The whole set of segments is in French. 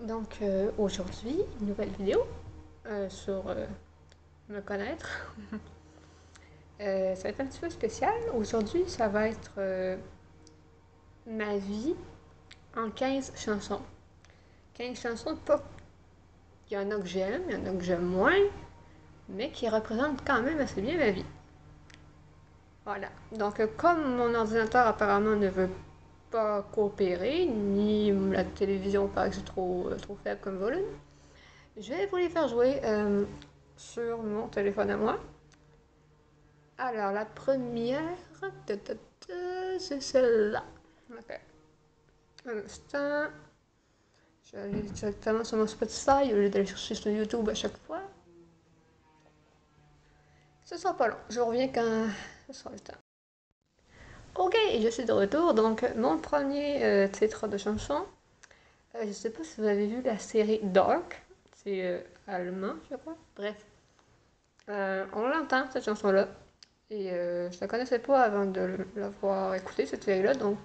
Donc aujourd'hui, une nouvelle vidéo sur me connaître. Ça va être un petit peu spécial. Aujourd'hui, ça va être ma vie en 15 chansons. 15 chansons, pas. Il y en a que j'aime, il y en a que j'aime moins, mais qui représentent quand même assez bien ma vie. Voilà. Donc, comme mon ordinateur apparemment ne veut pas coopérer, ni la télévision paraît que c'est trop faible comme volume, je vais vous les faire jouer sur mon téléphone à moi. Alors, la première, c'est celle-là. Ok. Un instant. Je vais aller directement sur mon Spotify au lieu d'aller chercher sur YouTube à chaque fois. Ce sera pas long. Je reviens quand ce sera le temps. Ok, je suis de retour. Donc, mon premier titre de chanson. Je sais pas si vous avez vu la série Dark. C'est allemand, je crois. Bref. On l'entend, cette chanson-là. Et je la connaissais pas avant de l'avoir écoutée, cette série-là. Donc,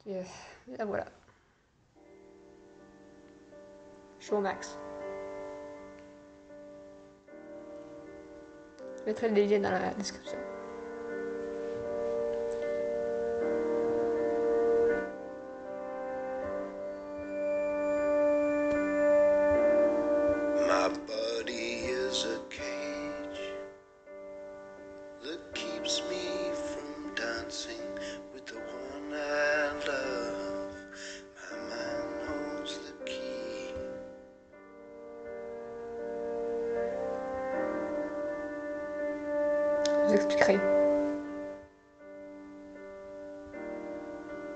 la voilà. Showmax. Je mettrai les liens dans la description. My body is a cage that keeps me from dancing with the one I love. My mind holds the key. Je vous expliquerai.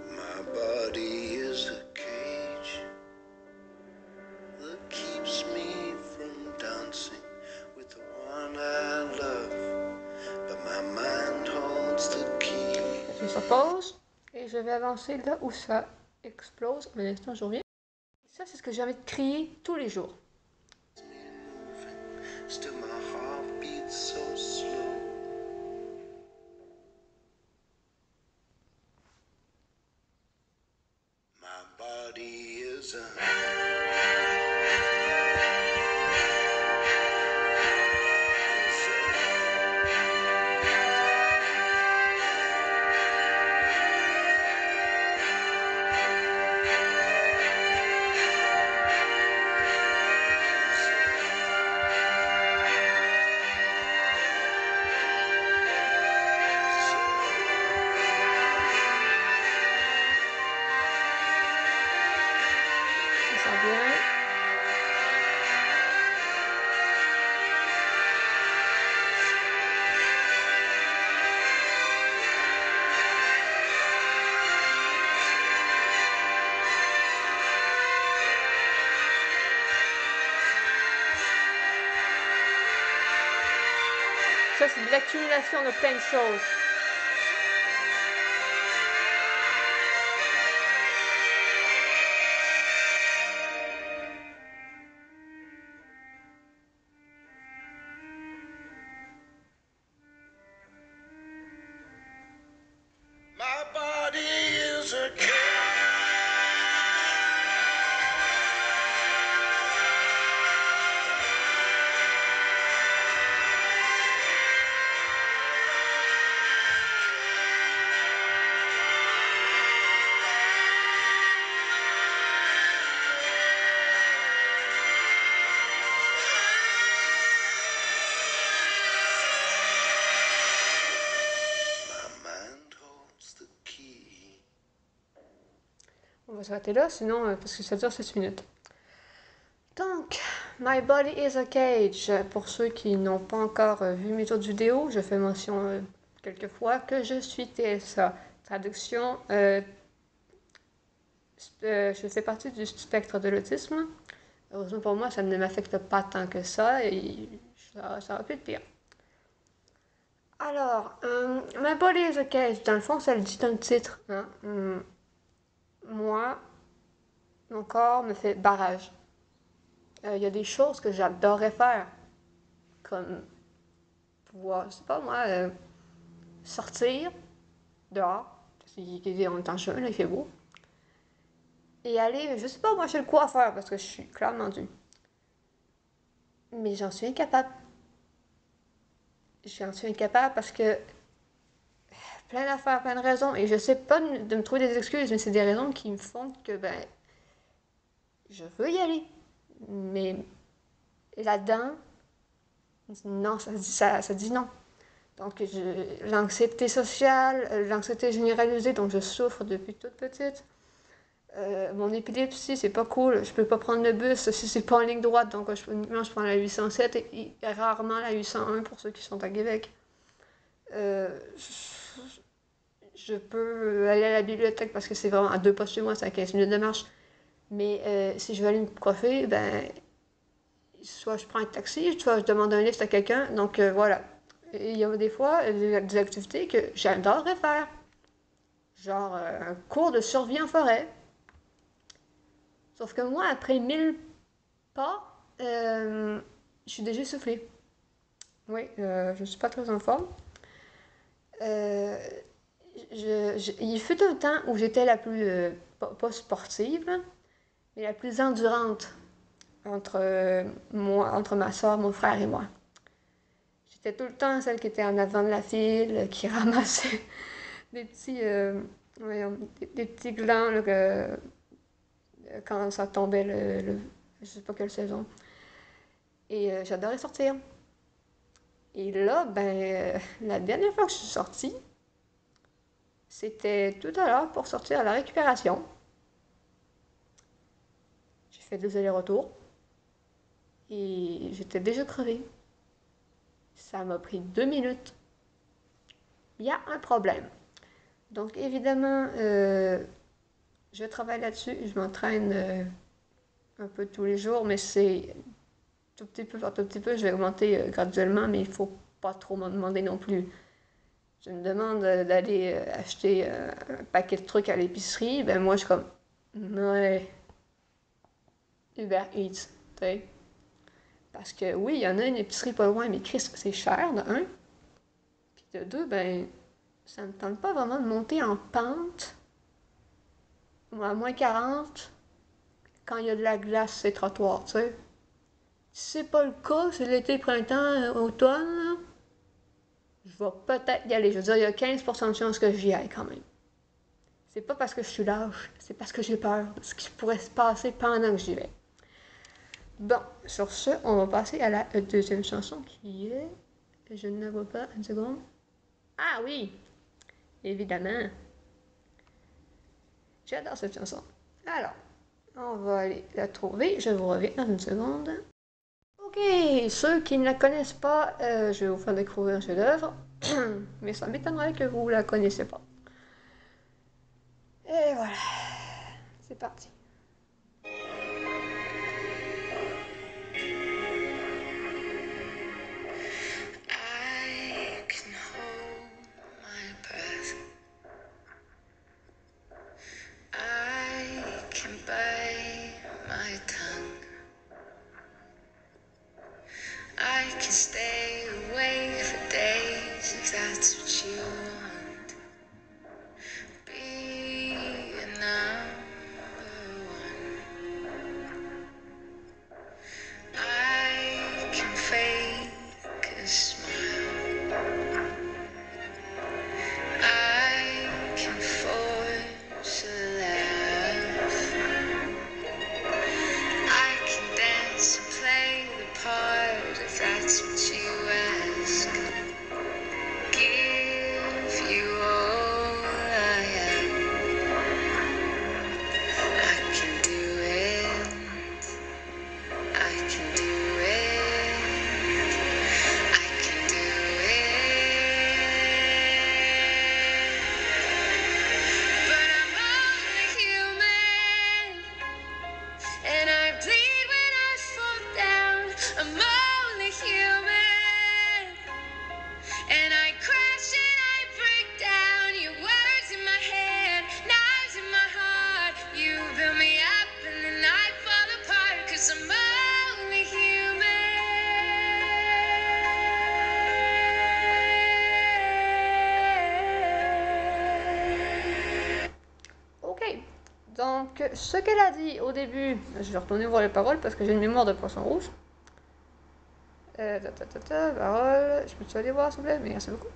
My body is a cage that keeps me from dancing with the one I love. But my mind holds the key. Je sur pause et je vais avancer là où ça explose. Un instant, je reviens. Ça, c'est ce que j'ai envie de crier tous les jours. Still my heart beats so slow. My body is Ça s'en vient. Ça, c'est de l'accumulation de plein de choses. my body is a cage. My mind holds the key. On va s'arrêter là, sinon, parce que ça dure 7 minutes. Donc, My Body is a Cage. Pour ceux qui n'ont pas encore vu mes autres vidéos, je fais mention quelques fois que je suis TSA. Traduction, je fais partie du spectre de l'autisme. Heureusement pour moi, ça ne m'affecte pas tant que ça et ça aurait pu être pire. Alors, My Body is a Cage, dans le fond, ça le dit dans le titre. Hein? Moi, mon corps me fait barrage. Il y a des choses que j'adorerais faire, comme pouvoir, je sais pas moi, sortir dehors, parce qu'on est en juin, là, il fait beau, et aller, je sais pas, moi, chez le coiffeur, parce que je suis clairement due. Mais j'en suis incapable. J'en suis incapable parce que plein d'affaires, plein de raisons, et je sais pas de me trouver des excuses, mais c'est des raisons qui me font que, ben, je veux y aller. Mais là-dedans, non, ça dit non. Donc, l'anxiété sociale, l'anxiété généralisée dont je souffre depuis toute petite, mon épilepsie, c'est pas cool. Je peux pas prendre le bus si c'est pas en ligne droite. Donc, je prends la 807 et rarement la 801 pour ceux qui sont à Québec. Euh, je peux aller à la bibliothèque parce que c'est vraiment à 2 pas de chez moi, c'est à 15 minutes de marche. Mais si je veux aller me coiffer, ben, soit je prends un taxi, soit je demande un lift à quelqu'un. Donc, voilà. Et il y a des fois des activités que j'adorerais faire. Genre un cours de survie en forêt. Sauf que moi, après 1000 pas, je suis déjà essoufflée. Oui, je suis pas très en forme. Euh, il fut un temps où j'étais la plus, pas sportive, là, mais la plus endurante entre ma soeur, mon frère et moi. J'étais tout le temps celle qui était en avant de la file, qui ramassait des petits, voyons, des petits glands là, quand ça tombait je sais pas quelle saison. Et j'adorais sortir. Et là, ben, la dernière fois que je suis sortie, c'était tout à l'heure pour sortir à la récupération. J'ai fait 2 allers-retours et j'étais déjà crevée. Ça m'a pris 2 minutes. Il y a un problème. Donc, évidemment, je travaille là-dessus. Je m'entraîne un peu tous les jours, mais c'est tout petit peu par tout petit peu. Je vais augmenter graduellement, mais il ne faut pas trop m'en demander non plus. Je me demande d'aller acheter un paquet de trucs à l'épicerie. Ben, moi, je suis comme, ouais, Uber Eats, tu sais. Parce que oui, il y en a une épicerie pas loin, mais Chris, c'est cher, de un. Puis de deux, ben, ça me tente pas vraiment de monter en pente. À moins 40, quand il y a de la glace, c'est trottoir, tu sais. Si c'est pas le cas, c'est l'été, printemps, automne, là, je vais peut-être y aller. Je veux dire, il y a 15% de chance que j'y aille quand même. C'est pas parce que je suis lâche, c'est parce que j'ai peur de ce qui pourrait se passer pendant que j'y vais. Bon, sur ce, on va passer à la deuxième chanson qui est... Je ne la vois pas, une seconde. Ah oui, évidemment. J'adore cette chanson. Alors, on va aller la trouver. Je vous reviens dans une seconde. Ok, ceux qui ne la connaissent pas, je vais vous faire découvrir un chef-d'œuvre. Mais ça m'étonnerait que vous la connaissiez pas. Et voilà, c'est parti. I can hold my breath. I can bite my tongue. I can stay awake for days if that's what you want. Be a number one. I can fake a smile. I can force a laugh. I can dance and play the part if that's what you ask. Give Donc, ce qu'elle a dit au début, je vais retourner voir les paroles parce que j'ai une mémoire de poisson rouge. Paroles, je peux-tu aller voir s'il vous plaît? Merci beaucoup.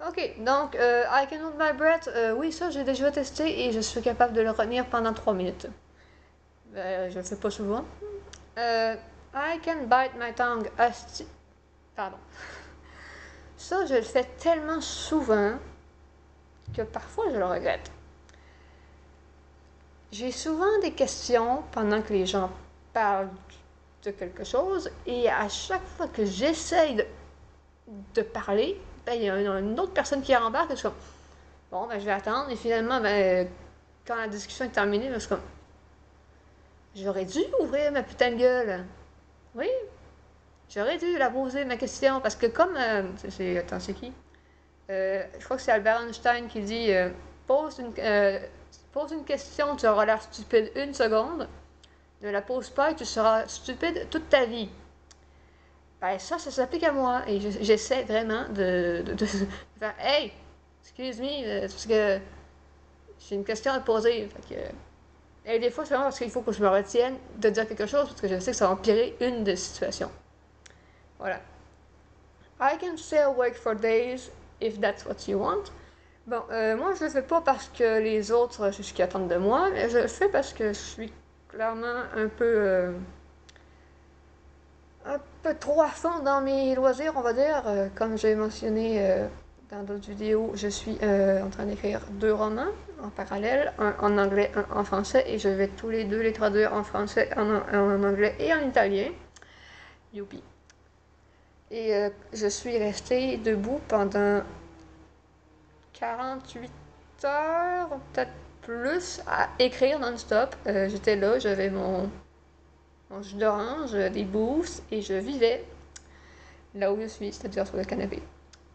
Ok, donc, I can hold my breath, oui, ça j'ai déjà testé et je suis capable de le retenir pendant 3 minutes. Je le fais pas souvent. I can bite my tongue, pardon. Ça, je le fais tellement souvent que parfois je le regrette. J'ai souvent des questions pendant que les gens parlent de quelque chose et à chaque fois que j'essaye de parler, ben, il y a une autre personne qui embarque et je suis comme bon, ben, je vais attendre et finalement, ben, quand la discussion est terminée, ben, je suis comme j'aurais dû ouvrir ma putain de gueule. Oui, j'aurais dû la poser ma question parce que comme. Attends, c'est qui je crois que c'est Albert Einstein qui dit pose une question, tu auras l'air stupide une seconde. Ne la pose pas et tu seras stupide toute ta vie. Ben ça s'applique à moi. Et j'essaie vraiment de faire hey, excuse me, parce que j'ai une question à te poser. Fait que, et des fois, c'est vraiment parce qu'il faut que je me retienne de dire quelque chose parce que je sais que ça va empirer une des situations. Voilà. I can stay awake for days if that's what you want. Bon, moi je le fais pas parce que les autres, c'est ce qu'ils attendent de moi, mais je le fais parce que je suis clairement un peu trop à fond dans mes loisirs, on va dire. Comme j'ai mentionné dans d'autres vidéos, je suis en train d'écrire 2 romans en parallèle, un en anglais, un en français, et je vais tous les 2 les traduire en français, en anglais et en italien. Youpi. Et je suis restée debout pendant 48 heures, peut-être plus, à écrire non-stop. J'étais là, j'avais mon jus d'orange, des boosts, et je vivais là où je suis, c'est-à-dire sur le canapé.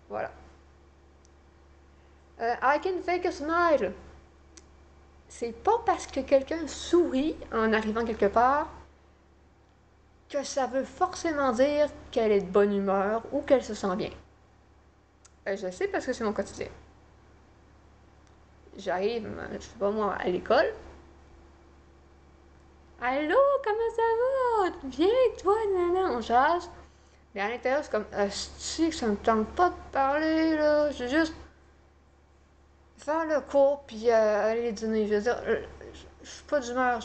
Voilà. I can fake a smile. C'est pas parce que quelqu'un sourit en arrivant quelque part que ça veut forcément dire qu'elle est de bonne humeur ou qu'elle se sent bien. Je sais parce que c'est mon quotidien. J'arrive, je sais pas moi, à l'école. Allô, comment ça va? Bien, toi, nana, on jase. Mais à l'intérieur, c'est comme, si ça me tente pas de parler, là. Je veux juste faire le cours, puis aller dîner. Je veux dire, je suis pas d'humeur.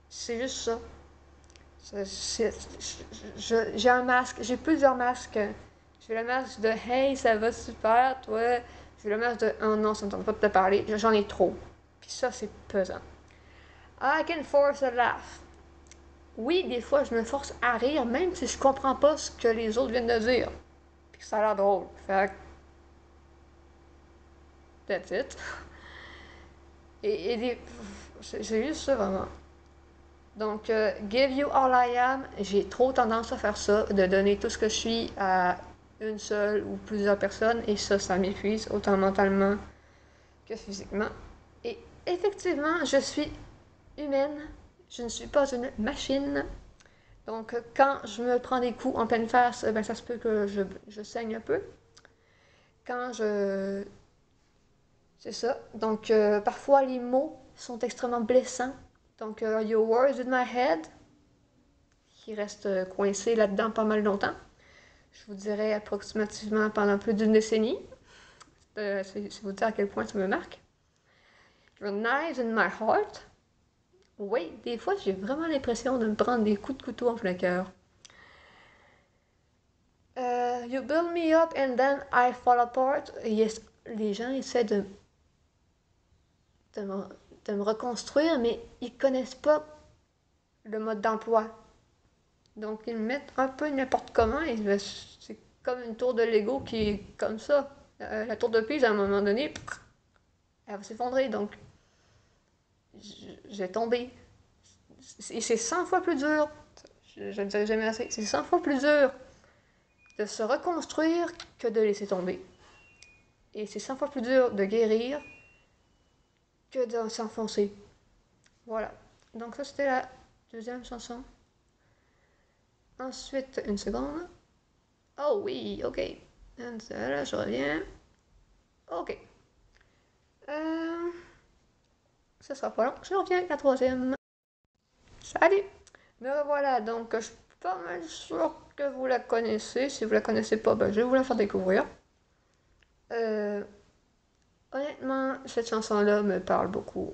C'est juste ça. J'ai un masque, j'ai plusieurs masques. J'ai le masque de hey, ça va super, toi. J'ai le masque de oh non, ça me tente pas de te parler. J'en ai trop. Puis ça, c'est pesant. I can force a laugh. Oui, des fois, je me force à rire, même si je comprends pas ce que les autres viennent de dire. Puis que ça a l'air drôle. Fait que, that's it. Et c'est juste ça, vraiment. Donc, give you all I am, j'ai trop tendance à faire ça, de donner tout ce que je suis à une seule ou plusieurs personnes, et ça m'épuise, autant mentalement que physiquement. Et effectivement, je suis humaine, je ne suis pas une machine. Donc, quand je me prends des coups en pleine face, ben, ça se peut que je saigne un peu. Quand je... C'est ça. Donc, parfois, les mots sont extrêmement blessants. Donc, your words in my head, qui reste coincé là-dedans pas mal longtemps. Je vous dirais approximativement pendant plus d'une décennie. C'est vous dire à quel point ça me marque. Your knives in my heart. Oui, des fois, j'ai vraiment l'impression de me prendre des coups de couteau en plein cœur. You build me up and then I fall apart. Yes, les gens essaient de me reconstruire, mais ils connaissent pas le mode d'emploi. Donc, ils me mettent un peu n'importe comment et c'est comme une tour de Lego qui est comme ça. La tour de Pise, à un moment donné, elle va s'effondrer. Donc, j'ai tombé. Et c'est 100 fois plus dur. Je ne dirai jamais assez. C'est 100 fois plus dur de se reconstruire que de laisser tomber. Et c'est 100 fois plus dur de guérir que de s'enfoncer. Voilà. Donc ça, c'était la deuxième chanson. Ensuite, une seconde. Oh oui, ok. Là, je reviens. Ok. ce sera pas long, je reviens avec la troisième. Salut! Me revoilà, donc je suis pas mal sûre que vous la connaissez. Si vous la connaissez pas, ben, je vais vous la faire découvrir. Honnêtement, cette chanson-là me parle beaucoup.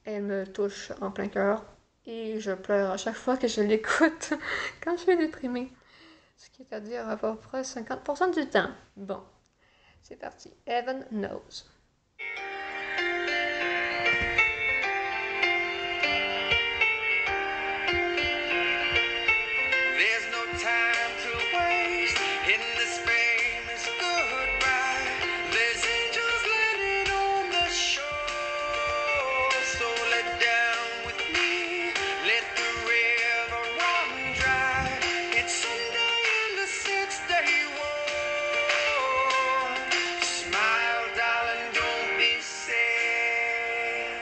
Elle me touche en plein cœur. Et je pleure à chaque fois que je l'écoute quand je suis déprimée. Ce qui est à dire à peu près 50% du temps. Bon, c'est parti. Heaven Knows. There's no time to waste in this famous goodbye. There's angels landing on the shore. So let down with me, let the river run dry. It's Sunday in the six-day war. Smile, darling, don't be sad.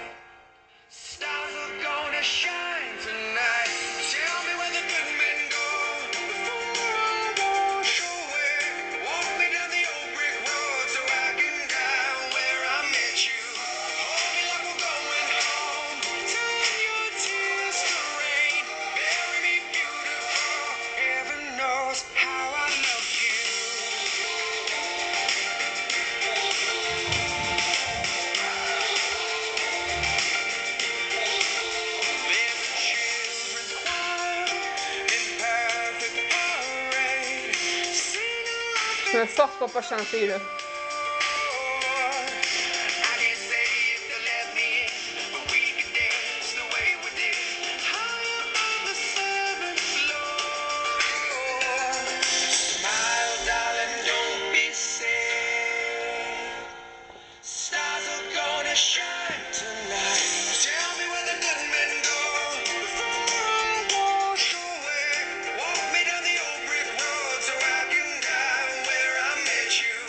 Stars are gonna shine tonight. Tell me where the good men go before I wash away. Walk me down the old brick road so I can die where I met you. Hold me like we're going home. Turn your tears to rain. Bury me beautiful. Heaven knows how I love you. There's a children's choir in perfect parade, singing like Je me force pour pas chanter, là. I can't say if they'll let me in, but we can dance the way we did, high above the seventh floor. Smile, darling, don't be sad. Stars are gonna shine tonight. Tell me where the good men go before I wash away. Walk me down the old brick road so I can die where I met you.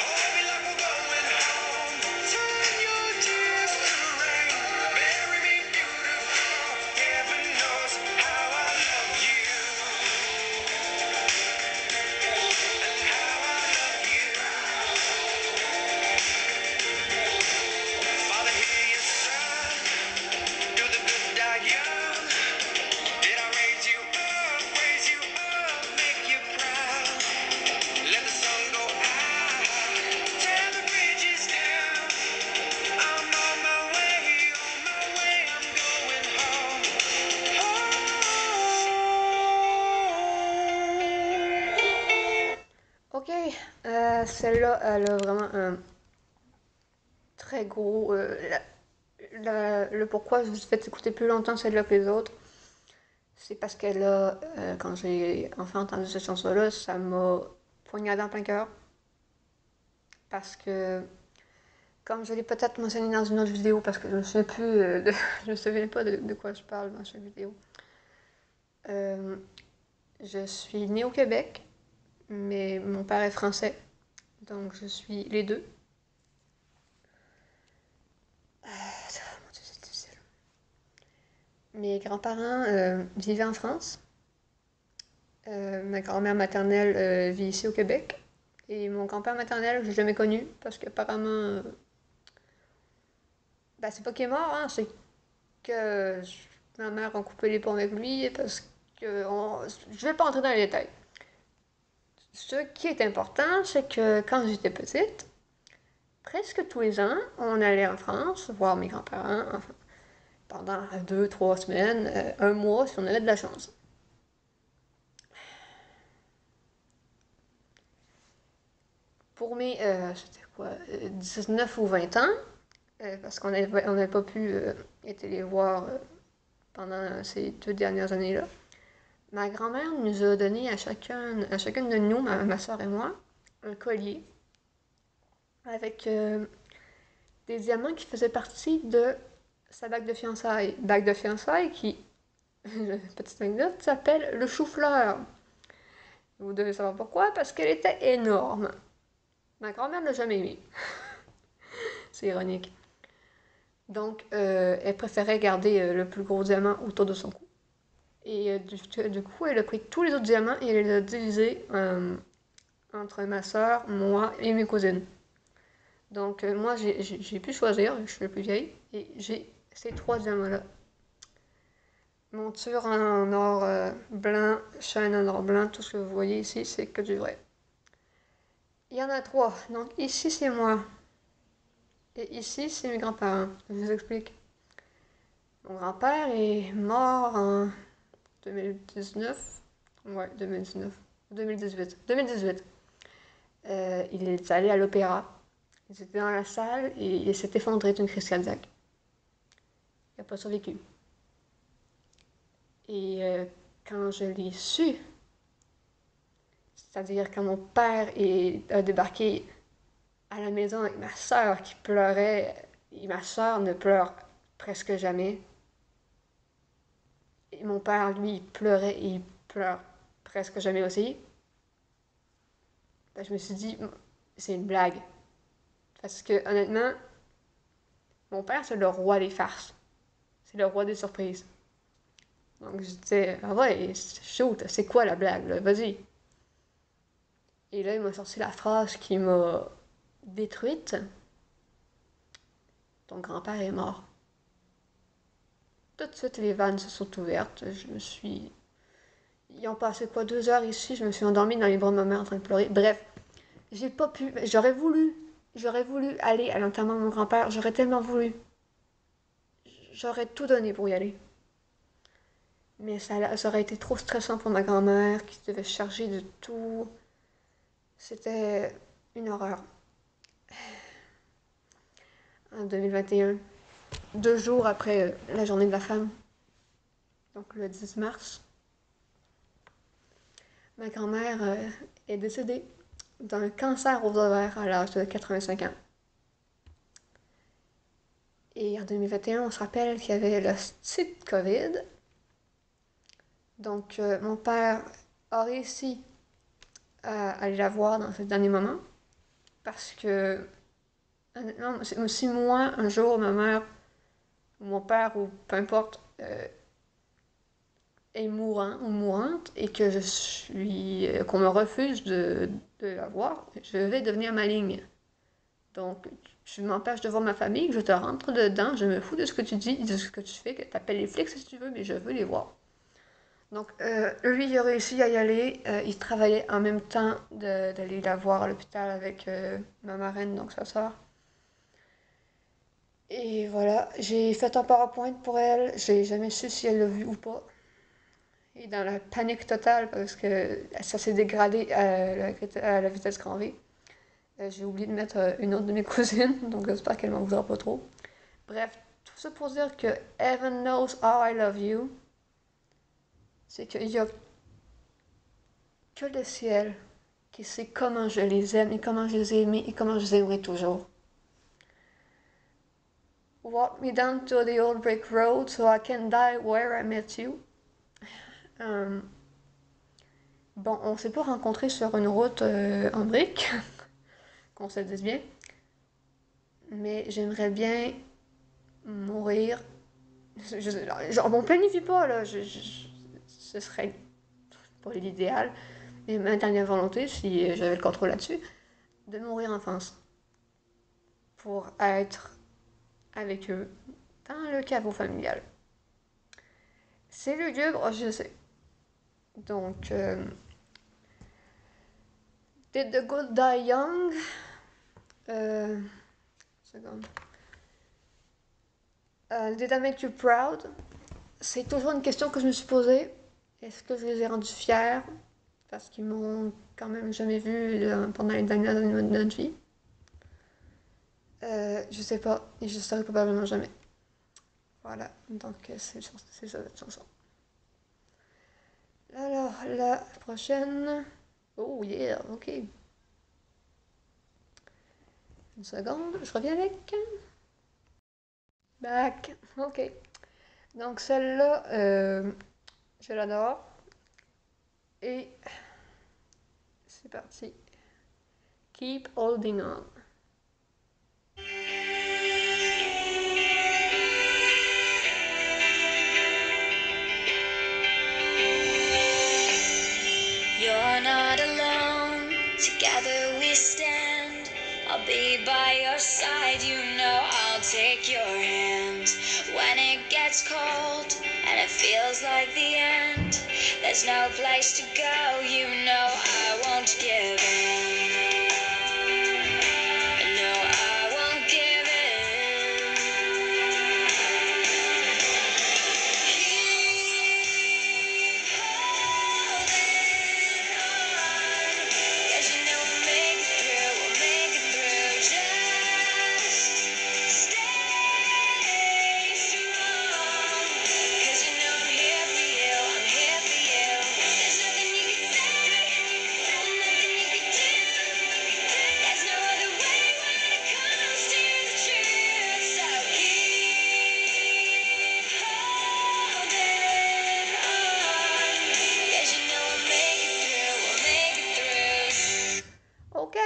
Hold me like we're going home. Turn your tears to rain. Bury me beautiful. Heaven knows how I love you. And how I love you. Father, hear your son. Do the good die young. Did I raise you up, make you proud? Let the sun go out, tear the bridges down. I'm on my way, I'm going home. Ok, celle-là, elle a vraiment un très gros. Le pourquoi je vous ai fait écouter plus longtemps celle-là que les autres, c'est parce qu'elle a, quand j'ai enfin entendu cette chanson-là, ça m'a poignardé en plein cœur. Parce que, comme je l'ai peut-être mentionné dans une autre vidéo, parce que je ne sais plus, je me souviens pas de quoi je parle dans cette vidéo. Je suis née au Québec, mais mon père est français, donc je suis les deux. Mon Dieu, c'est difficile. Mes grands-parents vivaient en France. Ma grand-mère maternelle vit ici au Québec. Et mon grand-père maternel, je l'ai jamais connu parce qu'apparemment. Ben, c'est pas qu'il est mort, hein, c'est que ma mère a coupé les ponts avec lui parce que. Je vais pas entrer dans les détails. Ce qui est important, c'est que quand j'étais petite, presque tous les ans, on allait en France voir mes grands-parents enfin, pendant 2-3 semaines, un mois si on avait de la chance. Pour mes, c'était quoi, 19 ou 20 ans, parce qu'on n'avait pas pu être les voir pendant ces 2 dernières années-là, ma grand-mère nous a donné à chacune de nous, ma soeur et moi, un collier avec des diamants qui faisaient partie de sa bague de fiançailles. Bague de fiançailles qui, petite anecdote, s'appelle le chou-fleur. Vous devez savoir pourquoi, parce qu'elle était énorme. Ma grand-mère ne l'a jamais aimée. C'est ironique. Donc, elle préférait garder le plus gros diamant autour de son cou. Et du coup, elle a pris tous les autres diamants et elle les a divisés entre ma soeur, moi et mes cousines. Donc, moi, j'ai pu choisir, je suis la plus vieille, et j'ai ces 3 diamants-là. Monture en or blanc, chaîne en or blanc, tout ce que vous voyez ici, c'est que du vrai. Il y en a 3. Donc ici, c'est moi. Et ici, c'est mes grands-parents. Je vous explique. Mon grand-père est mort en 2019. Ouais, 2019. 2018. 2018. Il est allé à l'opéra. Il était dans la salle et il s'est effondré d'une crise cardiaque. Il n'a pas survécu. Et quand je l'ai su, c'est-à-dire quand mon père a débarqué à la maison avec ma soeur qui pleurait, et ma soeur ne pleure presque jamais. Et mon père, lui, il pleurait et il pleure presque jamais aussi. Ben, je me suis dit, c'est une blague. Parce que, honnêtement, mon père, c'est le roi des farces. C'est le roi des surprises. Donc, je disais, ah ouais, shoot, c'est quoi la blague, là? Vas-y. Et là, il m'a sorti la phrase qui m'a détruite. Ton grand-père est mort. Tout de suite, les vannes se sont ouvertes. Je me suis... Ils ont passé quoi, 2 heures ici? Je me suis endormie dans les bras de ma mère en train de pleurer. Bref, j'ai pas pu... J'aurais voulu aller à l'enterrement de mon grand-père. J'aurais tellement voulu. J'aurais tout donné pour y aller. Mais ça aurait été trop stressant pour ma grand-mère qui devait se charger de tout. C'était une horreur. En 2021, 2 jours après la journée de la femme, donc le 10 mars, ma grand-mère est décédée d'un cancer aux ovaires à l'âge de 85 ans. Et en 2021, on se rappelle qu'il y avait le petit COVID. Donc, mon père a réussi à aller la voir dans ce dernier moment. Parce que, honnêtement, si moi, un jour, ma mère, ou mon père, ou peu importe, est mourant ou mourante, et que qu'on me refuse de la voir, je vais devenir maligne. Donc, tu m'empêches de voir ma famille, je te rentre dedans, je me fous de ce que tu dis, de ce que tu fais, que tu appelles les flics si tu veux, mais je veux les voir. Donc, lui, il a réussi à y aller. Il travaillait en même temps d'aller la voir à l'hôpital avec ma marraine, donc sa soeur. Et voilà, j'ai fait un PowerPoint pour elle. J'ai jamais su si elle l'a vu ou pas. Et dans la panique totale, parce que ça s'est dégradé à la vitesse grand V, j'ai oublié de mettre une autre de mes cousines, donc j'espère qu'elle m'en voudra pas trop. Bref, tout ça pour dire que Heaven knows how I love you. C'est qu'il y a que le ciel qui sait comment je les aime et comment je les ai aimés et comment je les aimerai toujours. Walk me down to the old brick road so I can die where I met you. Bon, on s'est pas rencontrés sur une route en briques, qu'on se dise bien, mais j'aimerais bien mourir. Genre, on planifie pas, là, ce serait pas l'idéal, mais ma dernière volonté, si j'avais le contrôle là-dessus, de mourir en France. Pour être avec eux dans le caveau familial. C'est lugubre, je sais. Donc, Did the good die young? Seconde. Did I make you proud? C'est toujours une question que je me suis posée. Est-ce que je les ai rendus fiers? Parce qu'ils m'ont quand même jamais vu pendant les dernières années de notre vie. Je sais pas, et je saurais probablement jamais. Voilà, donc c'est ça cette chanson. Alors, la prochaine... Oh yeah, ok. Une seconde, je reviens avec. Back, ok. Donc celle-là, je l'adore. Et c'est parti. Keep holding on. You're not alone, together we stand. I'll be by your side, you know I'll take your hand. When gets cold and it feels like the end. There's no place to go, you know I won't give in. No, I won't give in. Keep holding on, 'cause you know we'll make it through, we'll make it through. Just stay strong, 'cause you know I'm here for you, I'm here for you. There's nothing you can say, nothing you can do. There's no other way when it comes to the truth. So keep holding on, 'cause you know we'll make it through, we'll make it through. Ok,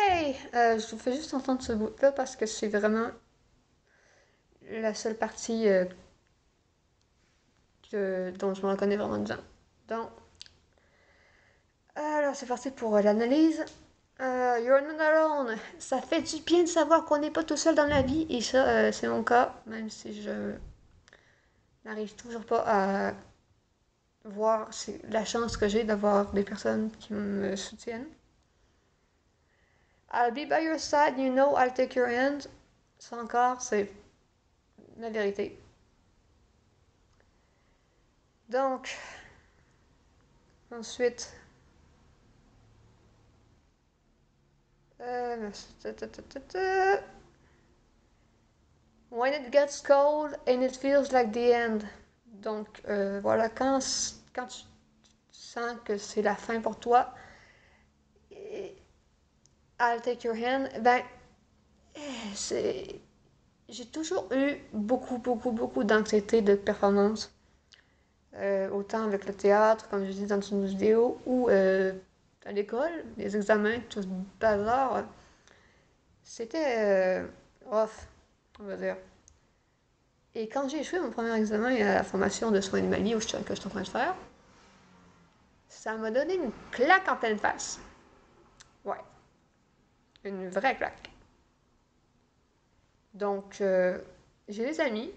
je vous fais juste entendre ce bout-là parce que c'est vraiment la seule partie dont je me reconnais vraiment dedans. Donc, alors c'est parti pour l'analyse. You're not alone. Ça fait du bien de savoir qu'on n'est pas tout seul dans la vie, et ça, c'est mon cas, même si je n'arrive toujours pas à voir la chance que j'ai d'avoir des personnes qui me soutiennent. I'll be by your side, you know I'll take your hand. Ça encore, c'est la vérité. Donc, ensuite, when it gets cold and it feels like the end. Donc, voilà, quand tu sens que c'est la fin pour toi, I'll take your hand, ben, j'ai toujours eu beaucoup d'anxiété de performance. Autant avec le théâtre, comme je dis dans une vidéo, ou à l'école, les examens, tout ce bazar. C'était rough, on va dire. Et quand j'ai échoué mon premier examen à la formation de soins animaliers que je suis en train de faire, ça m'a donné une claque en pleine face. Ouais. Une vraie claque. Donc, j'ai des amis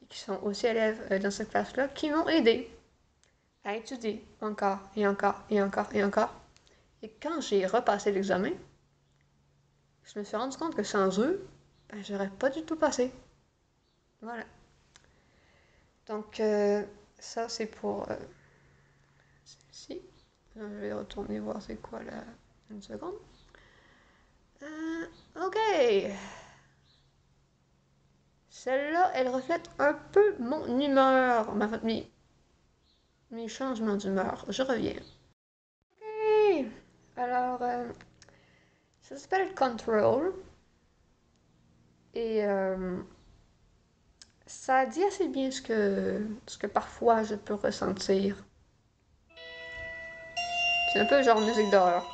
qui sont aussi élèves dans cette classe-là qui m'ont aidé à étudier encore et encore et encore et encore. Et quand j'ai repassé l'examen, je me suis rendu compte que sans eux, ben, j'aurais pas du tout passé. Voilà. Donc, ça, c'est pour celle-ci. Je vais retourner voir c'est quoi là. Une seconde. Ok. Celle-là, elle reflète un peu mon humeur, mes changements d'humeur. Je reviens. Ok. Alors, ça s'appelle Control. Et ça dit assez bien ce que parfois je peux ressentir. C'est un peu genre musique d'horreur.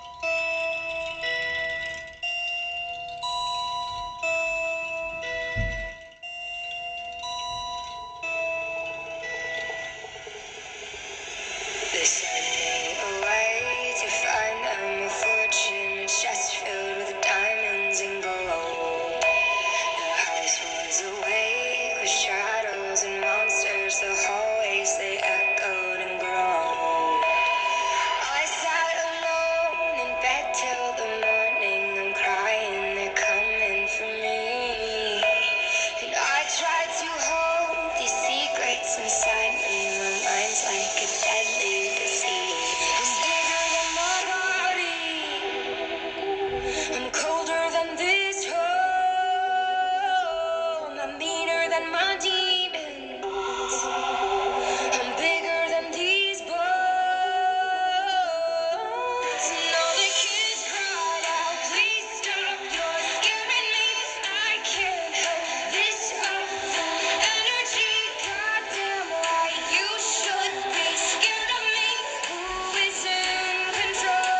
They send me away to find them a fortune, a chest filled with diamonds and gold. The house was awake with shadows and monsters, the hallways they echoed and groaned. I sat alone in bed till the morning, I'm crying, they're coming for me. And I tried to hold these secrets inside me, my mind's like a deadly disease. I'm bigger than my body, I'm colder than this home, I'm meaner than my demons, I'm bigger than these bones. And all the kids cried out, please stop, you're scaring me, I can't help this awful energy. Goddamn right, you should be scared of me. Who is in control?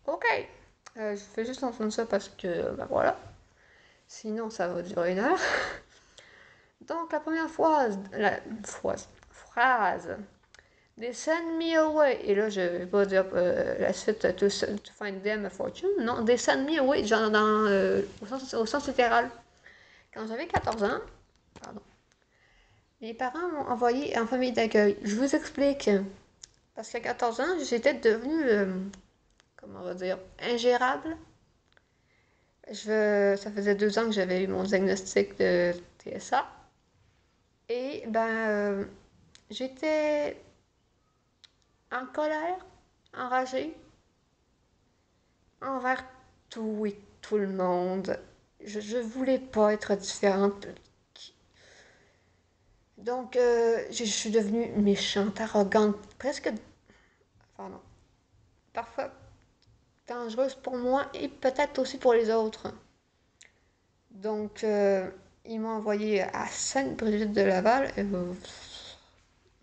Ok. Je fais juste entendre ça parce que, ben voilà. Sinon, ça va durer une heure. Donc, la première phrase, They send me away. Et là, je vais pas dire la suite to find them a fortune. Non, they send me away, genre au sens littéral. Quand j'avais 14 ans, pardon, Mes parents m'ont envoyé en famille d'accueil. Je vous explique. Parce qu'à 14 ans, j'étais devenue, comment on va dire, ingérable. Ça faisait 2 ans que j'avais eu mon diagnostic de TSA. Et j'étais en colère, enragée, envers tout et tout le monde. Je voulais pas être différente. Donc, je suis devenue méchante, arrogante, presque, enfin non, parfois dangereuse pour moi et peut-être aussi pour les autres. Donc, ils m'ont envoyé à Sainte-Brigitte de Laval,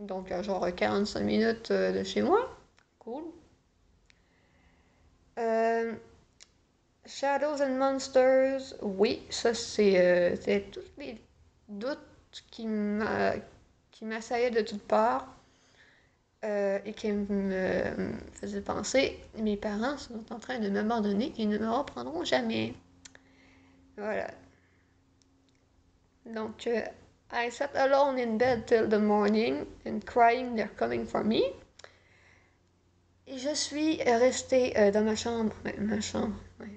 donc à genre 45 minutes de chez moi. Cool. Shadows and Monsters, oui, ça c'est tous les doutes qui m'assaillaient de toutes parts et qui me faisaient penser mes parents sont en train de m'abandonner et ne me reprendront jamais. Voilà. Donc, I sat alone in bed till the morning and crying they're coming for me. Et je suis restée dans ma chambre,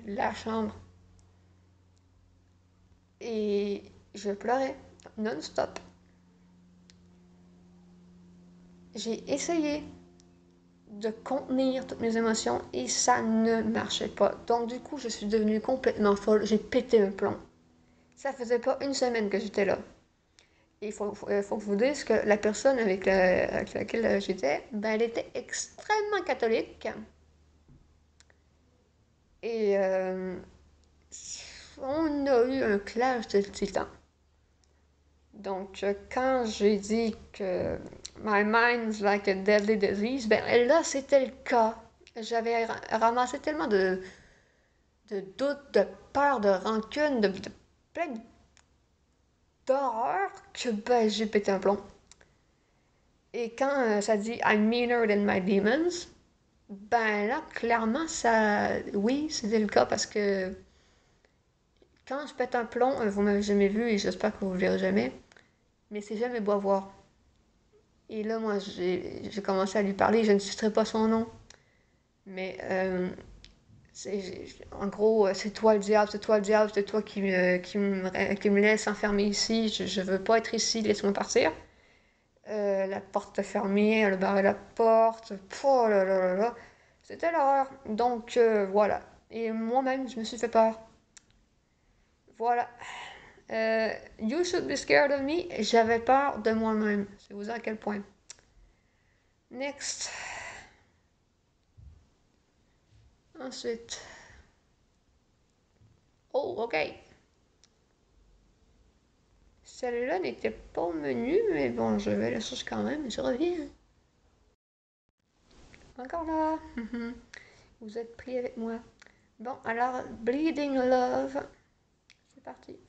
la chambre. Et je pleurais non-stop. J'ai essayé de contenir toutes mes émotions et ça ne marchait pas. Donc du coup, je suis devenue complètement folle. J'ai pété un plomb. Ça faisait pas une semaine que j'étais là. Il faut que je vous dise que la personne avec laquelle j'étais, elle était extrêmement catholique. Et on a eu un clash de titans. Donc, quand j'ai dit que my mind's like a deadly disease, là, c'était le cas. J'avais ramassé tellement de doutes, de peur, de rancune, de plein d'horreur que j'ai pété un plomb. Et quand ça dit I'm meaner than my demons, là, clairement, oui, c'était le cas parce que quand je pète un plomb, vous m'avez jamais vu et j'espère que vous le verrez jamais, mais c'est jamais beau à voir. Et là, moi, j'ai commencé à lui parler, je ne citerai pas son nom, mais en gros, c'est toi le diable, c'est toi le diable, c'est toi qui me laisse enfermer ici, je veux pas être ici, laisse-moi partir. La porte fermée, elle barrait la porte, oh là là là là, c'était l'horreur. Donc voilà, et moi-même, je me suis fait peur. Voilà. You should be scared of me. J'avais peur de moi-même. C'est vous dire à quel point. Next. Ensuite. Oh, ok. Celle-là n'était pas au menu, mais bon, je vais la chercher quand même. Je reviens. Encore là. Vous êtes pris avec moi. Bon, alors, Bleeding Love. C'est parti.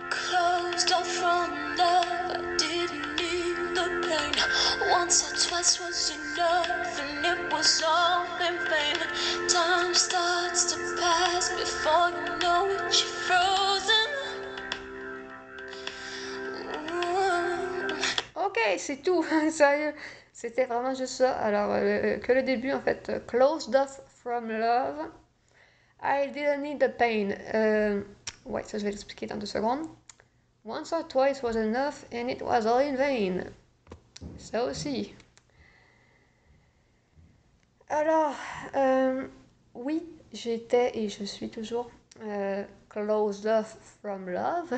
Closed off from love, I didn't need the pain. Once or twice was enough, and it was all in vain. Time starts to pass before you know it, you're frozen. Ok, c'est tout. Sérieux. C'était vraiment juste ça. Alors, que le début, en fait. Closed off from love. I didn't need the pain. Ouais, ça, je vais l'expliquer dans 2 secondes. Once or twice was enough, and it was all in vain. Ça aussi. Alors, oui, j'étais et je suis toujours closed off from love.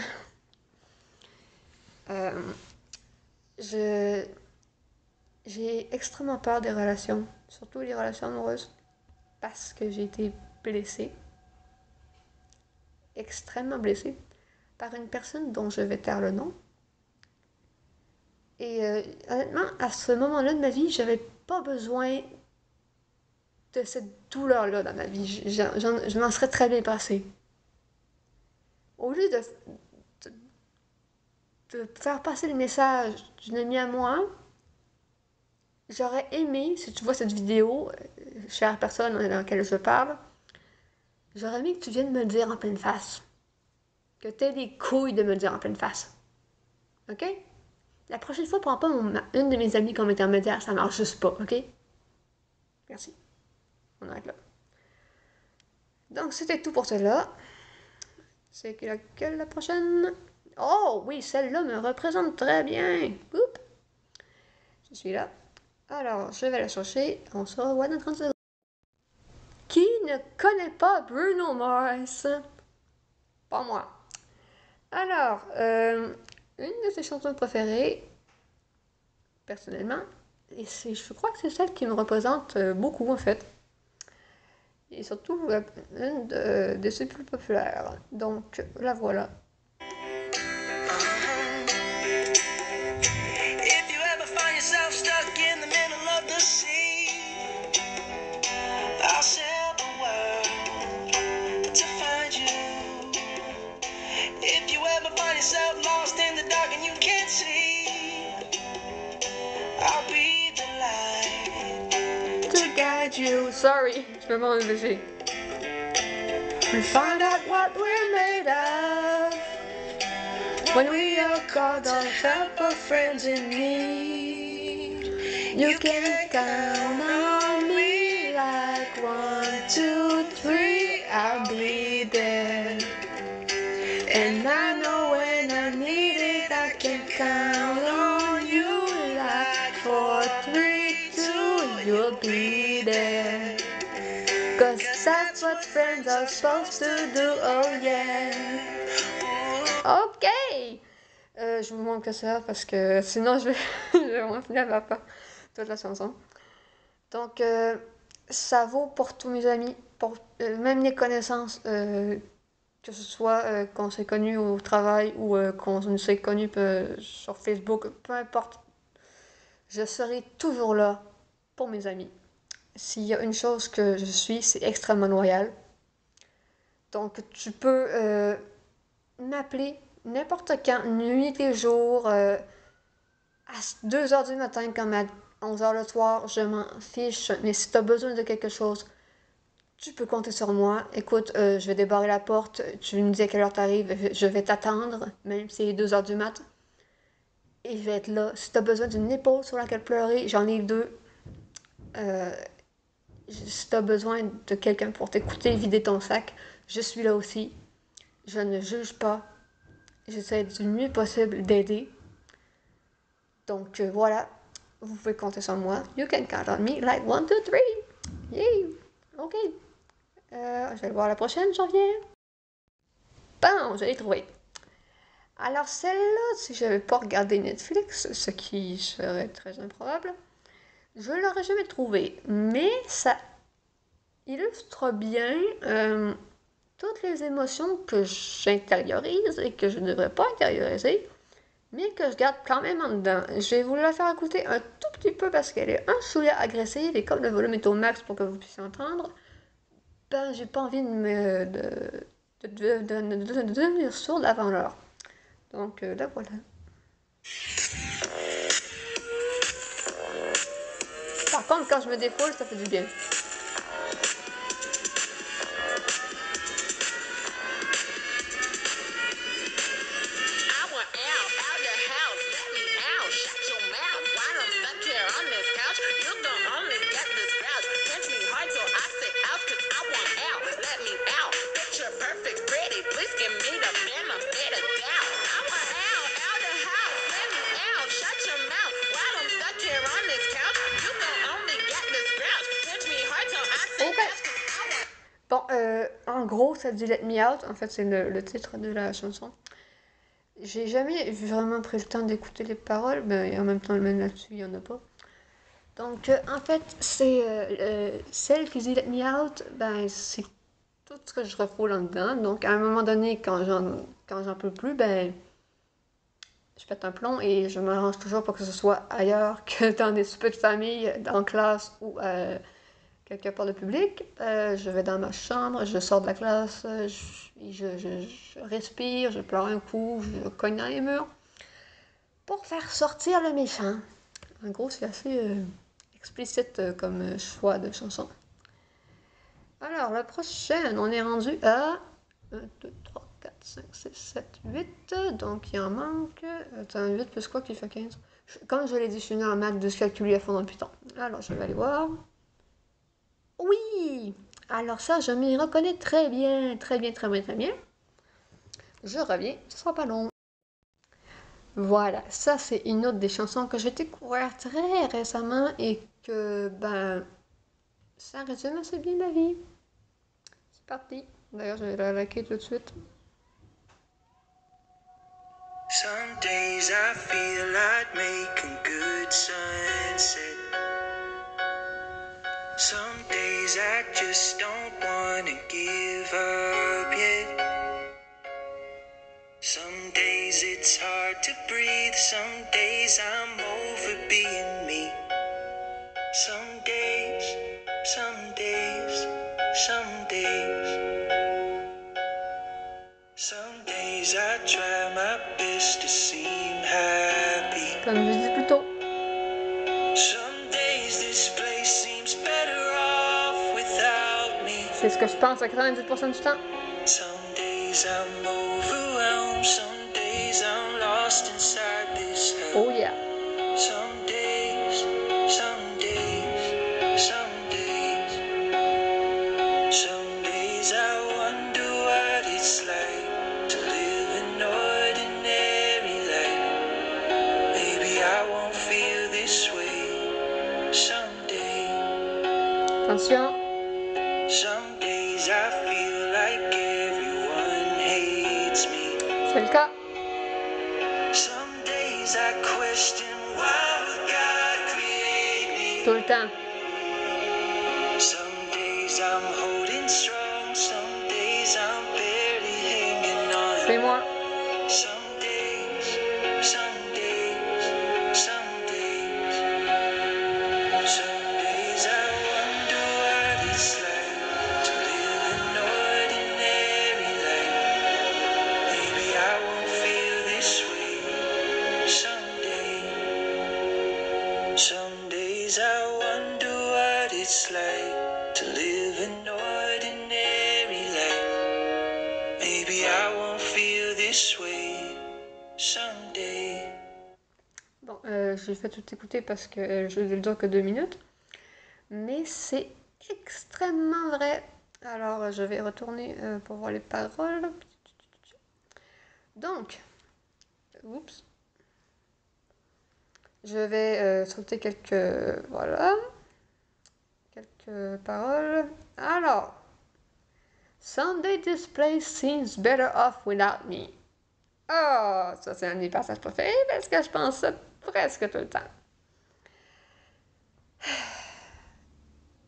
J'ai extrêmement peur des relations, surtout les relations amoureuses, parce que j'ai été blessée, extrêmement blessée, par une personne dont je vais taire le nom. Et honnêtement, à ce moment-là de ma vie, j'avais pas besoin de cette douleur-là dans ma vie. Je m'en serais très bien passée. Au lieu de faire passer le message d'une amie à moi. J'aurais aimé, si tu vois cette vidéo, chère personne dans laquelle je parle, j'aurais aimé que tu viennes me le dire en pleine face. Que tu aies les couilles de me le dire en pleine face. OK? La prochaine fois, prends pas une de mes amies comme intermédiaire, ça marche juste pas, OK? Merci. On arrête là. Donc, c'était tout pour cela. C'est laquelle la prochaine? Oh, oui, celle-là me représente très bien. Oups. Je suis là. Alors, je vais la chercher. On se revoit dans 30 secondes. Qui ne connaît pas Bruno Mars? Pas moi. Alors, une de ses chansons préférées, personnellement, et je crois que c'est celle qui me représente beaucoup, en fait. Et surtout, une de ses plus populaires. Donc, la voilà. If you ever find yourself stuck in the middle of the sea, I'll sail the world to find you. If you ever find yourself lost in the dark and you can't see, I'll be the light To guide you. Sorry, je peux pas m'empêcher. We find out what we're made of when we are called on help of friends in need. You can count on me like 1, 2, 3, I'll be there. And I know when I need it, I can count on you like 4, 3, 2, you'll be there. Cause that's what friends are supposed to do, oh yeah. Ok! Je vous montre que ça parce que sinon je vais vraiment finir à pas toute la chanson. Donc, ça vaut pour tous mes amis, pour même les connaissances, que ce soit qu'on s'est connus au travail ou qu'on s'est connus sur Facebook, peu importe. Je serai toujours là pour mes amis. S'il y a une chose que je suis, c'est extrêmement loyal. Donc, tu peux m'appeler n'importe quand, nuit et jour, à 2h du matin comme à 11h le soir, je m'en fiche. Mais si tu as besoin de quelque chose, tu peux compter sur moi. Écoute, je vais débarrer la porte, tu me dis à quelle heure tu arrives, je vais t'attendre, même si c'est 2h du mat. Et je vais être là. Si tu as besoin d'une épaule sur laquelle pleurer, j'en ai 2. Si tu as besoin de quelqu'un pour t'écouter vider ton sac, je suis là aussi. Je ne juge pas. J'essaie du mieux possible d'aider. Donc voilà, vous pouvez compter sur moi. You can count on me like 1, 2, 3. Yeah! Ok. Je vais le voir la prochaine, j'en viens. Bon, je l'ai trouvé. Alors celle-là, si je n'avais pas regardé Netflix, ce qui serait très improbable, je ne l'aurais jamais trouvée. Mais ça illustre bien toutes les émotions que j'intériorise et que je ne devrais pas intérioriser, mais que je garde quand même en dedans. Je vais vous la faire écouter un tout petit peu parce qu'elle est un chouïa agressive et comme le volume est au max pour que vous puissiez entendre, ben j'ai pas envie de devenir sourde avant l'heure. Donc là voilà. Par contre, quand je me défoule, ça fait du bien. Bon, en gros, ça dit Let Me Out. En fait, c'est le titre de la chanson. J'ai jamais vraiment pris le temps d'écouter les paroles, mais en même temps, même là-dessus, il n'y en a pas. Donc, en fait, c'est celle qui dit Let Me Out, ben, c'est tout ce que je refoule en dedans. Donc, à un moment donné, quand j'en peux plus, ben, je pète un plomb et je m'arrange toujours pour que ce soit ailleurs que dans des soupers de famille, en classe ou quelque part de public, je vais dans ma chambre, je sors de la classe, je respire, je pleure un coup, je cogne dans les murs pour faire sortir le méchant. En gros, c'est assez explicite comme choix de chanson. Alors, la prochaine, on est rendu à 1, 2, 3, 4, 5, 6, 7, 8. Donc, il en manque. Attends, 8 plus quoi qui fait 15? Comme je l'ai dit, je suis dans le maths de se calculer à fond dans le Python. Alors, je vais aller voir. Oui! Alors ça, je m'y reconnais très bien, très bien, très bien, très bien. Je reviens, ce sera pas long. Voilà, ça c'est une autre des chansons que j'ai découvert très récemment et que, ça résume assez bien ma vie. C'est parti. D'ailleurs, je vais la liker tout de suite. Some days I feel I'd make a good sunset. Some days I just don't wanna give up yet. Some days it's hard to breathe, some days I'm over being me. Some days, some days, some days. Some days I try my best to seem happy. Comme je dis plus tôt. Some days this place seems better off without me. C'est ce que je pense à 90% du temps. Some days I'm overwhelmed, some days I'm lost inside this hell. Oh yeah. Some days, some days, some days. Some days I wonder what it's like to live an ordinary life. Maybe I won't feel this way someday. Attention. Some days I feel like everyone hates me. C'est le cas. Some days I question why would God create me. Tout le temps. Some days I'm holding strong, some days I'm barely hanging on. C'est moi. Some days, some days, some days. Some days I wonder what it's like to live an ordinary life. Maybe I won't feel this way someday. Some days I wonder what it's like to live an ordinary life. Maybe I won't feel this way someday. Bon, j'ai fait tout écouter parce que je ne dure que 2 minutes. Mais c'est extrêmement vrai. Alors, je vais retourner pour voir les paroles. Donc, oups. Je vais sauter quelques... Voilà. Quelques paroles. Alors. Someday this place seems better off without me. Oh, ça c'est un des passages préférés parce que je pense ça presque tout le temps.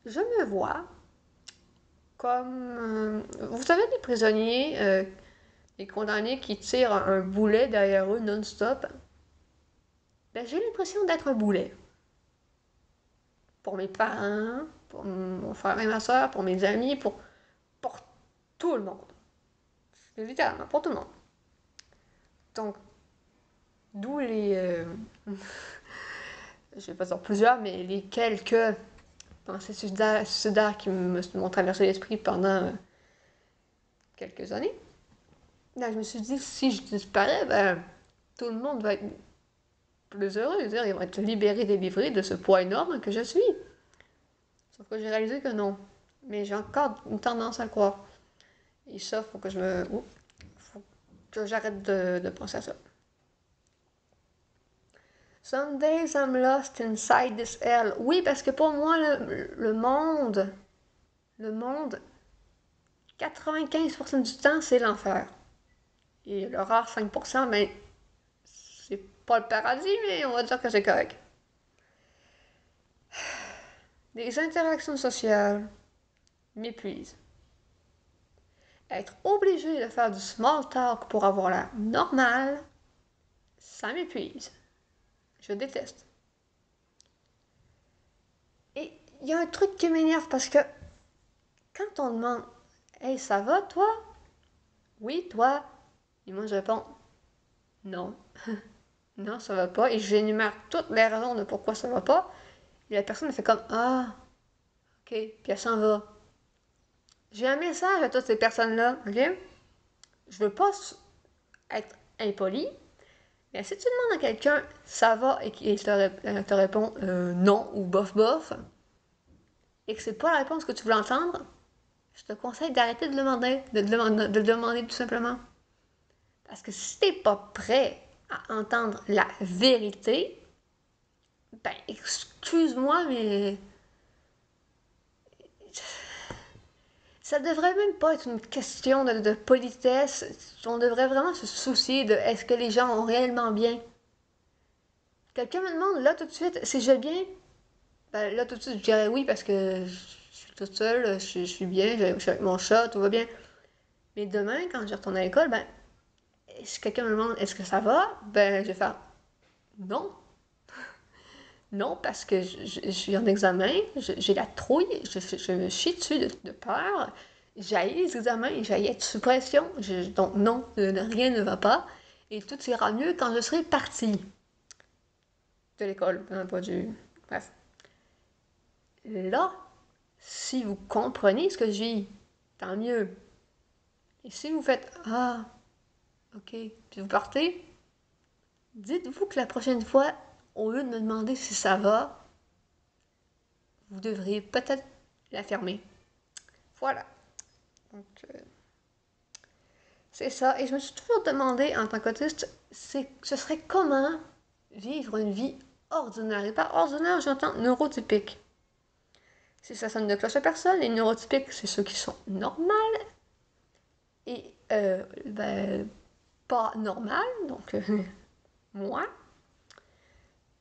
Je me vois comme... vous savez, les prisonniers, les condamnés qui tirent un boulet derrière eux non-stop. J'ai l'impression d'être un boulet. Pour mes parents, pour mon frère et ma soeur, pour mes amis, pour tout le monde. Littéralement, pour tout le monde. Donc, d'où les... je vais pas dire plusieurs, mais les quelques pensées suicidaires qui m'ont traversé l'esprit pendant quelques années. Là, je me suis dit, si je disparais, tout le monde va être plus heureux. C'est-à-dire, ils vont être libérés, délivrés de ce poids énorme que je suis. Sauf que j'ai réalisé que non. Mais j'ai encore une tendance à le croire. Et ça, faut que j'arrête de penser à ça. Some days I'm lost inside this hell. Oui, parce que pour moi, le monde, 95% du temps, c'est l'enfer. Et le rare 5%, c'est pas le paradis, mais on va dire que c'est correct. Les interactions sociales m'épuisent. Être obligé de faire du small talk pour avoir l'air normal, ça m'épuise. Je déteste. Et il y a un truc qui m'énerve parce que quand on demande « Hey, ça va, toi? » Oui, toi? Et moi, je réponds « Non. Non, ça va pas. » Et j'énumère toutes les raisons de pourquoi ça va pas. Et la personne fait comme « Ah, ok. » Puis elle s'en va. J'ai un message à toutes ces personnes-là, ok? Je veux pas être impoli, mais si tu demandes à quelqu'un « Ça va? » et qu'il te répond Non » ou « Bof, bof », et que c'est pas la réponse que tu voulais entendre, je te conseille d'arrêter de le demander tout simplement. Parce que si t'es pas prêt à entendre la vérité, ben excuse-moi, mais ça devrait même pas être une question de politesse. On devrait vraiment se soucier de est-ce que les gens ont réellement bien. Quelqu'un me demande là tout de suite si je vais bien. Ben là tout de suite je dirais oui parce que je suis toute seule, je suis bien, je suis avec mon chat, tout va bien. Mais demain, quand je retourne à l'école, ben si quelqu'un me demande est-ce que ça va, ben je vais faire non. Non, parce que je suis en examen, j'ai la trouille, je me chie dessus de peur, j'haïs les examens, j'haïs être sous pression, donc non, rien ne va pas, et tout ira mieux quand je serai partie de l'école, pas du... Bref. Là, si vous comprenez ce que je vis, tant mieux. Et si vous faites « Ah, ok », puis vous partez, dites-vous que la prochaine fois, au lieu de me demander si ça va, vous devriez peut-être la fermer. Voilà. Donc, c'est ça. Et je me suis toujours demandé, en tant qu'autiste, ce serait comment vivre une vie ordinaire. Et par ordinaire, j'entends neurotypique. Si ça sonne de cloche à personne, les neurotypiques, c'est ceux qui sont normales et ben, pas normal, donc moi,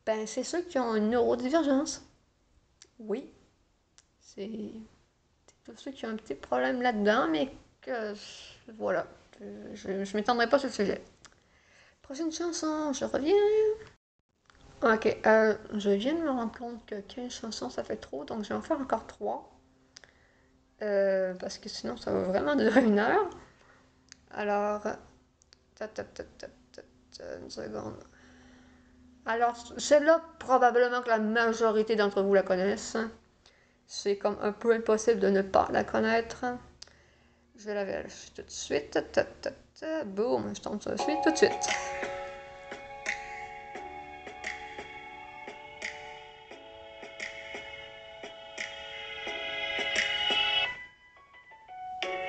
ben c'est ceux qui ont une neurodivergence. Oui, c'est tous ceux qui ont un petit problème là-dedans, mais que voilà, je m'étendrai pas sur le sujet. Prochaine chanson, je reviens. Ok, je viens de me rendre compte que 15 chansons, ça fait trop, donc je vais en faire encore 3. Parce que sinon, ça va vraiment durer 1 heure. Alors, une seconde. Alors, celle-là, probablement que la majorité d'entre vous la connaissent. C'est comme un peu impossible de ne pas la connaître. Je vais la vérifier tout de suite. Boum, je tombe sur la suite tout de suite.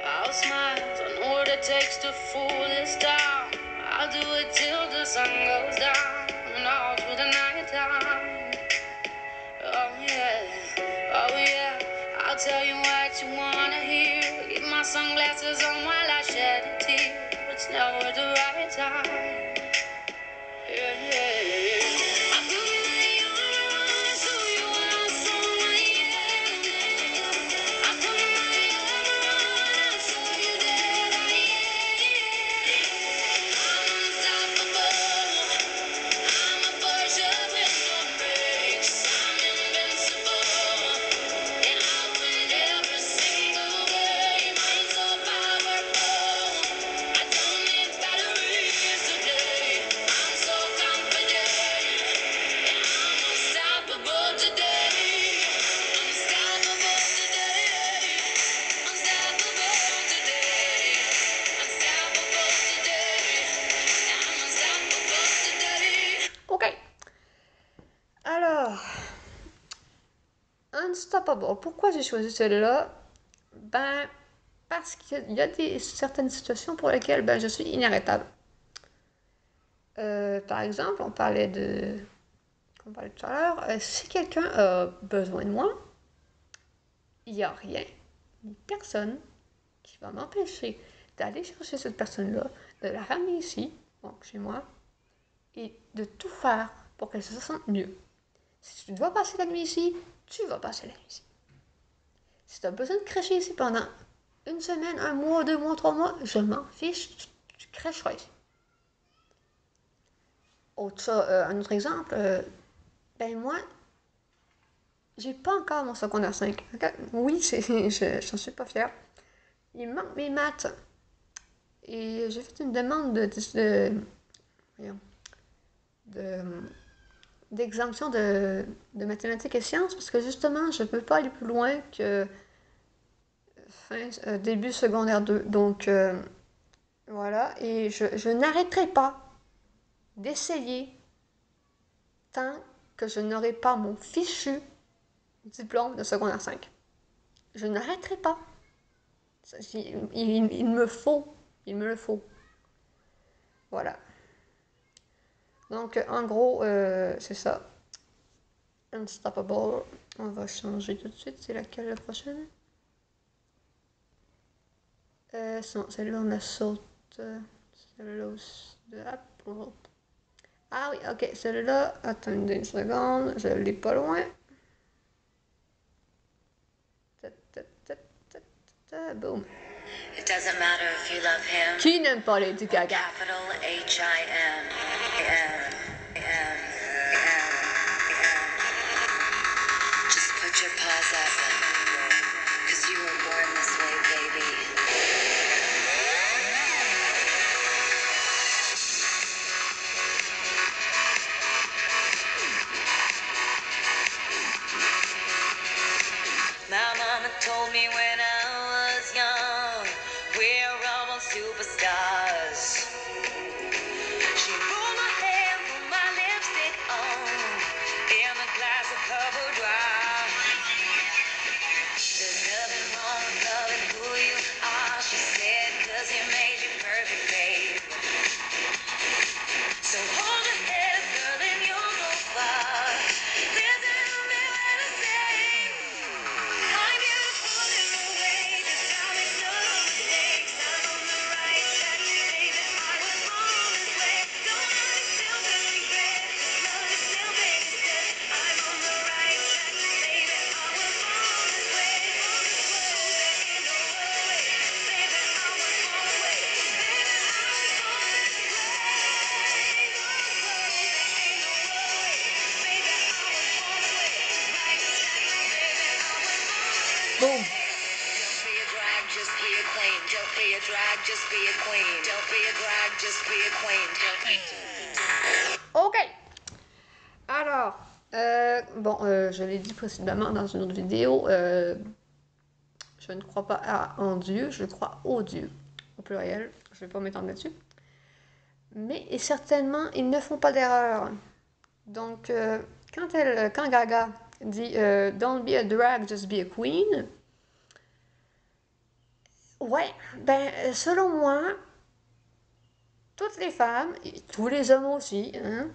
I'll smile, I know what it takes to fool this town. I'll do it till the sun goes down and all through the night time. Oh yeah, I'll tell you what you wanna hear. Keep my sunglasses on while I shed a tear. It's never the right time. Yeah. I'm coming on, so you want some, yeah. I'm coming on, so you that I am. I'm unstoppable. I'm a Porsche with no brakes. I'm invincible. Yeah, I'll win every single game. I'm so powerful. I don't need batteries today. I'm so confident. Yeah, I'm unstoppable today. Unstoppable today. Unstoppable today. Unstoppable today. Yeah, I'm unstoppable today. Ok. Alors, Unstoppable. Pourquoi j'ai choisi celle-là? Ben, parce qu'il y a certaines situations pour lesquelles ben, je suis inarrêtable. Par exemple, on parlait tout à l'heure, si quelqu'un a besoin de moi, il n'y a rien, ni personne qui va m'empêcher d'aller chercher cette personne-là, de la ramener ici, donc chez moi, et de tout faire pour qu'elle se sente mieux. Si tu dois passer la nuit ici, tu vas passer la nuit ici. Si tu as besoin de crècher ici pendant 1 semaine, 1 mois, 2 mois, 3 mois, je m'en fiche, tu crècheras ici. Un autre exemple, ben moi, j'ai pas encore mon secondaire 5. Ok? Oui, j'en suis pas fière. Il me manque mes maths. Et j'ai fait une demande voyons, de- d'exemption de mathématiques et sciences parce que justement, je peux pas aller plus loin que début secondaire 2. Donc, voilà. Et je n'arrêterai pas d'essayer tant que je n'aurai pas mon fichu diplôme de secondaire 5. Je n'arrêterai pas. Il me faut. Il me le faut. Voilà. Donc, en gros, c'est ça. Unstoppable. On va changer tout de suite. C'est laquelle la prochaine? Non, celle-là, on la saute. Celle-là aussi de Apple. Ah oui, ok. Celle-là, attendez une seconde. Je l'ai pas loin. Boom. It doesn't matter if you love him. Qui n'aime pas Lady Gaga? Capital H-I-M. Just put your paws up. Cause you were born this way, baby. My mama told me when I was young, we're all superstars. She rolled my hair, put my lipstick on, in a glass of purple dry. There's nothing wrong with loving who you are, she said, cause he made you perfect, babe. So hold your head up, girl, and you'll go far. There's a mirror to say, I'm beautiful in a way that I make no mistakes. I'm on the right track, baby, I was born this way. Don't let me still regret, love is still baby step. I'm on the right track, baby, I was born this way. There ain't no other way, baby, I was born this way. Baby, I was born this way. Boom. Don't be a drag, just be a queen. Don't be a drag, just be a queen. Don't be a drag, just be a queen. OK. Alors, bon, je l'ai dit précédemment dans une autre vidéo, je ne crois pas en Dieu, je crois au Dieu, au pluriel. Je ne vais pas m'étendre là-dessus. Mais et certainement, ils ne font pas d'erreur. Donc, quand Gaga dit Don't be a drag, just be a queen, ouais, ben, selon moi, toutes les femmes, et tous les hommes aussi, hein,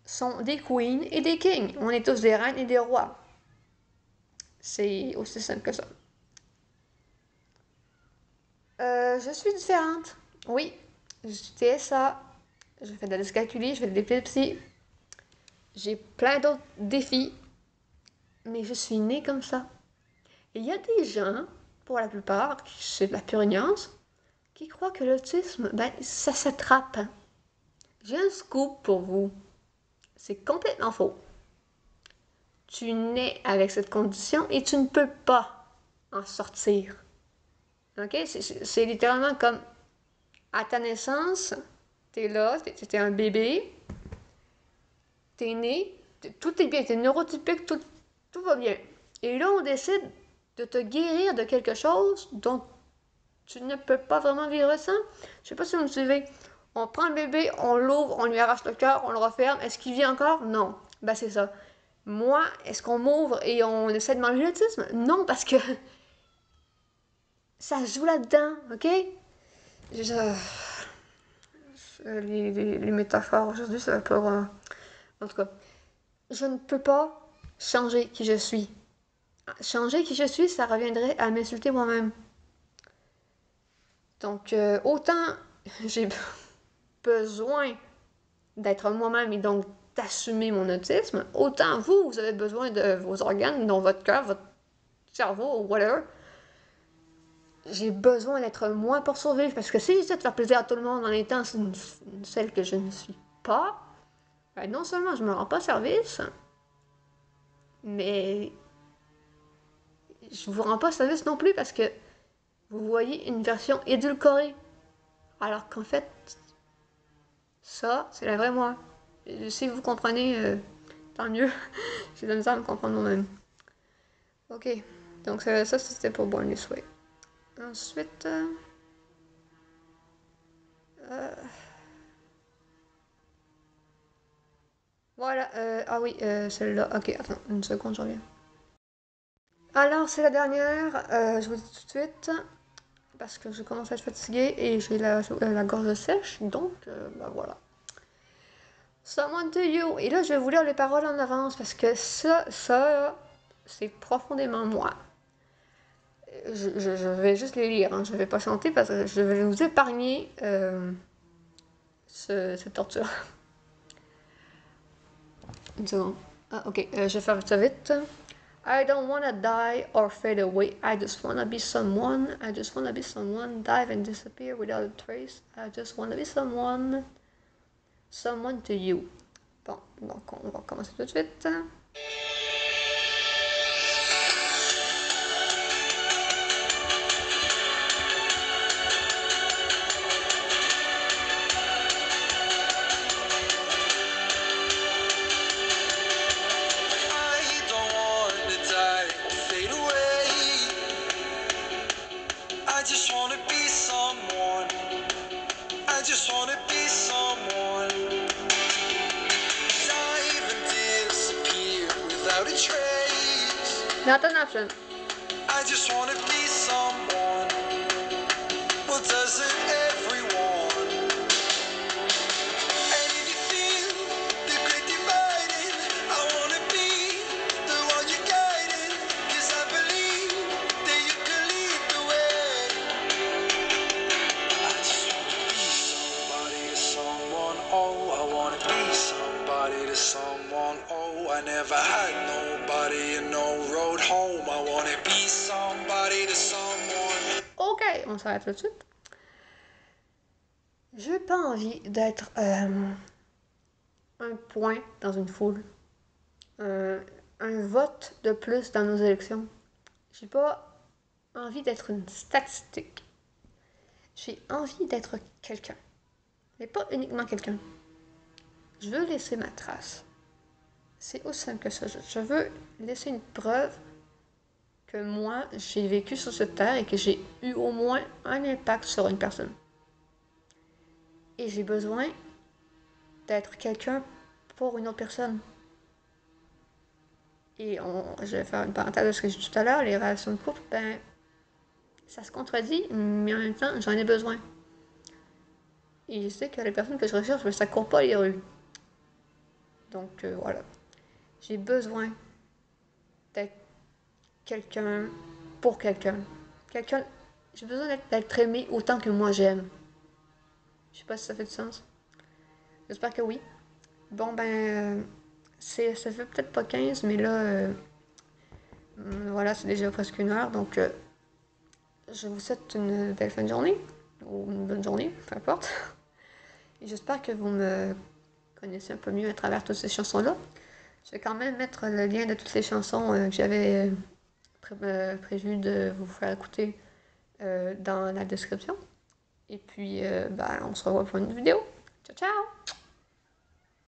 sont des queens et des kings. On est tous des reines et des rois. C'est aussi simple que ça. Je suis différente. Oui, je suis TSA. Je fais de la dyscalculie, je fais de l'épilepsie. J'ai plein d'autres défis. Mais je suis née comme ça. Et il y a des gens, pour la plupart, c'est de la pure ignorance, qui croient que l'autisme, ben, ça s'attrape. J'ai un scoop pour vous. C'est complètement faux. Tu nais avec cette condition et tu ne peux pas en sortir. OK? C'est littéralement comme à ta naissance, t'es là, t'es un bébé, t'es né, tout est bien, t'es neurotypique, tout va bien. Et là, on décide de te guérir de quelque chose dont tu ne peux pas vraiment vivre sans. Je sais pas si vous me suivez. On prend le bébé, on l'ouvre, on lui arrache le cœur, on le referme. Est-ce qu'il vit encore? Non. Ben c'est ça. Moi, est-ce qu'on m'ouvre et on essaie de manger l'autisme? Non, parce que ça se joue là-dedans, ok? Les métaphores aujourd'hui, ça va pas... En tout cas, je ne peux pas changer qui je suis. Changer qui je suis, ça reviendrait à m'insulter moi-même. Donc, autant j'ai besoin d'être moi-même et donc d'assumer mon autisme, autant vous avez besoin de vos organes, dont votre cœur, votre cerveau, ou whatever. J'ai besoin d'être moi pour survivre, parce que si j'essaie de faire plaisir à tout le monde en étant celle que je ne suis pas, ben non seulement je me rends pas service, Mais je vous rends pas service non plus parce que vous voyez une version édulcorée. Alors qu'en fait, ça, c'est la vraie moi. Et si vous comprenez, tant mieux. J'ai de la misère à me comprendre moi-même. Ok, donc ça c'était pour Born This Way. Ensuite, voilà, ah oui, celle-là. Ok, attends, une seconde, je reviens. Alors, c'est la dernière, je vous dis tout de suite, parce que je commence à être fatiguée et j'ai la gorge sèche, donc, bah voilà. Someone to You. Et là, je vais vous lire les paroles en avance, parce que ça, c'est profondément moi. Je vais juste les lire, hein. Je vais pas chanter, parce que je vais vous épargner cette torture. Une seconde. Ah, ok, je vais faire ça vite. I don't wanna die or fade away. I just wanna be someone. I just wanna be someone. Dive and disappear without a trace. I just wanna be someone. Someone to you. Bon, donc on va commencer tout de suite. I don't want to die, fade away. I just want to be someone. I just want to be someone. Dive and disappear without a trace. Not an option. I just want to be someone. Well, doesn't everyone? And if you feel the great dividing, I want to be the one you're guiding. 'Cause I believe that you can lead the way. I just want to be somebody to someone. Oh, I want to be somebody to someone. Oh, I never had nobody and no road home. I want to be somebody to someone. Ok, on s'arrête tout de suite. J'ai pas envie d'être un point dans une foule. Un vote de plus dans nos élections. J'ai pas envie d'être une statistique. J'ai envie d'être quelqu'un. Mais pas uniquement quelqu'un. Je veux laisser ma trace. C'est aussi simple que ça. Je veux laisser une preuve que moi, j'ai vécu sur cette terre et que j'ai eu au moins un impact sur une personne. Et j'ai besoin d'être quelqu'un pour une autre personne. Et je vais faire une parenthèse de ce que j'ai dit tout à l'heure, les relations de couple, ben, ça se contredit, mais en même temps, j'en ai besoin. Et je sais que les personnes que je recherche, ben, ça court pas les rues. Donc voilà. J'ai besoin d'être quelqu'un pour quelqu'un. J'ai besoin d'être aimé autant que moi j'aime. Je sais pas si ça fait du sens. J'espère que oui. Bon ben, ça fait peut-être pas 15, mais là, voilà, c'est déjà presque 1 heure, donc je vous souhaite une belle fin de journée, ou une bonne journée, peu importe. Et j'espère que vous me connaissez un peu mieux à travers toutes ces chansons-là. Je vais quand même mettre le lien de toutes les chansons que j'avais prévu de vous faire écouter dans la description. Et puis, ben, on se revoit pour une vidéo. Ciao, ciao!